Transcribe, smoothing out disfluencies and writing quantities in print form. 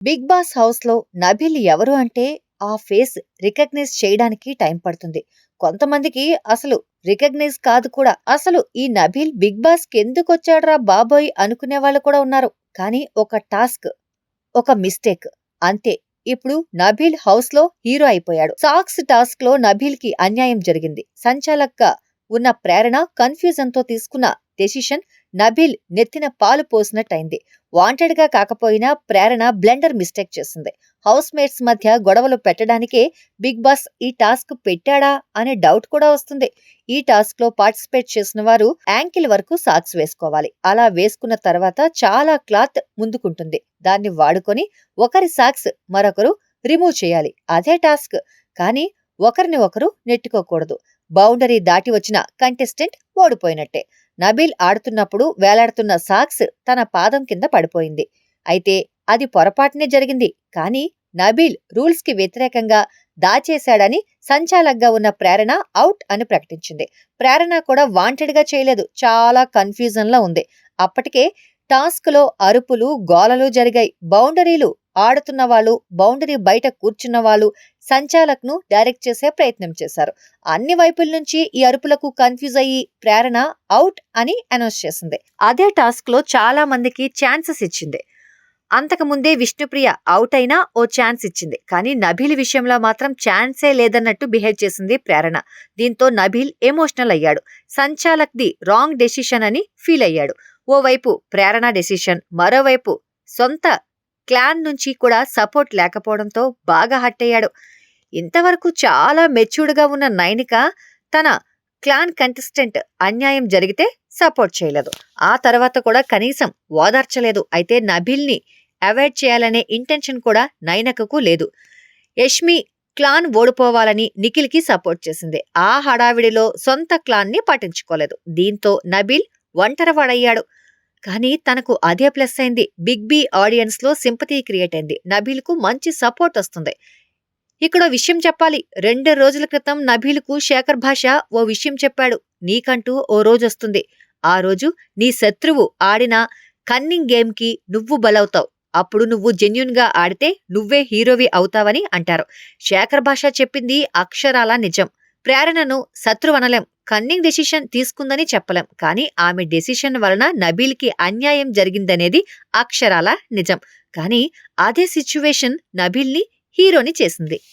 Big boss హౌస్‌లో నబిల్ ఎవరు అంటే ఆ ఫేస్ రికగ్నైజ్ చేయడానికి టైం పడుతుంది. కొంతమందికి అసలు రికగ్నైజ్ కాదు కూడా. అసలు ఈ నబిల్ బిగ్ బాస్‌కెందుకొచ్చాడురా బాబోయ్! అనుకునే వాళ్ళు కూడా ఉన్నారు. కానీ ఒక టాస్క్, ఒక మిస్టేక్ అంతే. ఇప్పుడు నబీల్ హౌస్‌లో హీరో అయిపోయాడు. సాక్స్ టాస్క్‌లో నబీల్‌కి అన్యాయం జరిగింది. సంచాలక్‌గా ఉన్న ప్రేరణ కన్‌ఫ్యూజన్‌తో తీసుకున్న డెసిషన్ నబీల్ నెత్తిన పాలు పోసినట్టయింది. వాంటెడ్‌గా కాకపోయినా ప్రేరణ బ్లెండర్ మిస్టేక్ చేసింది. హౌస్ మేట్స్ మధ్య గొడవలు పెట్టడానికే బిగ్ బాస్ ఈ టాస్క్ పెట్టాడా అనే డౌట్ కూడా వస్తుంది. ఈ టాస్క్ లో పార్టిసిపేట్ చేసిన వారు యాంకిల్ వరకు సాక్స్ వేసుకోవాలి. అలా వేసుకున్న తర్వాత చాలా క్లాత్ ముందుకుంటుంది. దాన్ని వాడుకొని ఒకరి సాక్స్ మరొకరు రిమూవ్ చేయాలి. అదే టాస్క్. కానీ ఒకరిని ఒకరు నెట్టుకోకూడదు. బౌండరీ దాటి వచ్చిన కంటెస్టెంట్ ఓడిపోయినట్టే. నబీల్ ఆడుతున్నప్పుడు వేలాడుతున్న సాక్స్ తన పాదం కింద పడిపోయింది. అయితే అది పొరపాటునే జరిగింది. కానీ నబీల్ రూల్స్ కి వ్యతిరేకంగా దాచేశాడని సంచాలక్గా ఉన్న ప్రేరణ అవుట్ అని ప్రకటించింది. ప్రేరణ కూడా వాంటెడ్ గా చేయలేదు. చాలా కన్ఫ్యూజన్ లో ఉంది. అప్పటికే టాస్క్ లో అరుపులు గోలలు జరిగాయి. బౌండరీలు ఆడుతున్న వాళ్ళు, బౌండరీ బయట కూర్చున్న వాళ్ళు సంచాలక్ను డైరెక్ట్ చేసే ప్రయత్నం చేశారు. అన్ని వైపుల నుంచి ఈ అరుపులకు కన్ఫ్యూజ్ అయ్యి ప్రేరణ అవుట్ అని అనౌన్స్ చేసింది. అదే టాస్క్ లో చాలా మందికి ఛాన్సెస్ ఇచ్చింది. అంతకుముందే విష్ణుప్రియ అవుట్ అయినా ఓ ఛాన్స్ ఇచ్చింది. కానీ నబీల్ విషయంలో మాత్రం ఛాన్సే లేదన్నట్టు బిహేవ్ చేసింది ప్రేరణ. దీంతో నబీల్ ఎమోషనల్ అయ్యాడు. సంచాలక్ది రాంగ్ డెసిషన్ అని ఫీల్ అయ్యాడు. ఓవైపు ప్రేరణ డెసిషన్, మరోవైపు సొంత క్లాన్ నుంచి కూడా సపోర్ట్ లేకపోవడంతో బాగా హర్ట్ అయ్యాడు. ఇంతవరకు చాలా మెచ్యూర్డ్గా ఉన్న నైనిక తన క్లాన్ కంటెస్టెంట్ అన్యాయం జరిగితే సపోర్ట్ చేయలేదు. ఆ తర్వాత కూడా కనీసం ఓదార్చలేదు. అయితే నబీల్ని అవాయిడ్ చేయాలనే ఇంటెన్షన్ కూడా నైనకకు లేదు. యష్మి క్లాన్ ఓడిపోవాలని నిఖిల్కి సపోర్ట్ చేసింది. ఆ హడావిడిలో సొంత క్లాన్ని పట్టించుకోలేదు. దీంతో నబీల్ ఒంటరివాడయ్యాడు. కానీ తనకు అదే ప్లస్ అయింది. బిగ్ బి ఆడియన్స్ లో సింపతి క్రియేట్ అయింది. నబీల్ కు మంచి సపోర్ట్ వస్తుంది. ఇక్కడ విషయం చెప్పాలి. 2 రోజుల క్రితం నబీల్కు శేఖర్ భాష ఓ విషయం చెప్పాడు. నీకంటూ ఓ రోజొస్తుంది. ఆ రోజు నీ శత్రువు ఆడిన కన్నింగ్ గేమ్ కి నువ్వు బలవుతావు. అప్పుడు నువ్వు జెన్యూన్ గా ఆడితే నువ్వే హీరోవి అవుతావని అంటారు. శేఖర్ భాష చెప్పింది అక్షరాల నిజం. ప్రేరణను శత్రువనలేం. కన్నింగ్ డెసిషన్ తీసుకుందని చెప్పలేం. కానీ ఆమె డెసిషన్ వలన నబీల్కి అన్యాయం జరిగిందనేది అక్షరాల నిజం. కానీ అదే సిచ్యువేషన్ నబీల్ని హీరోని చేసింది.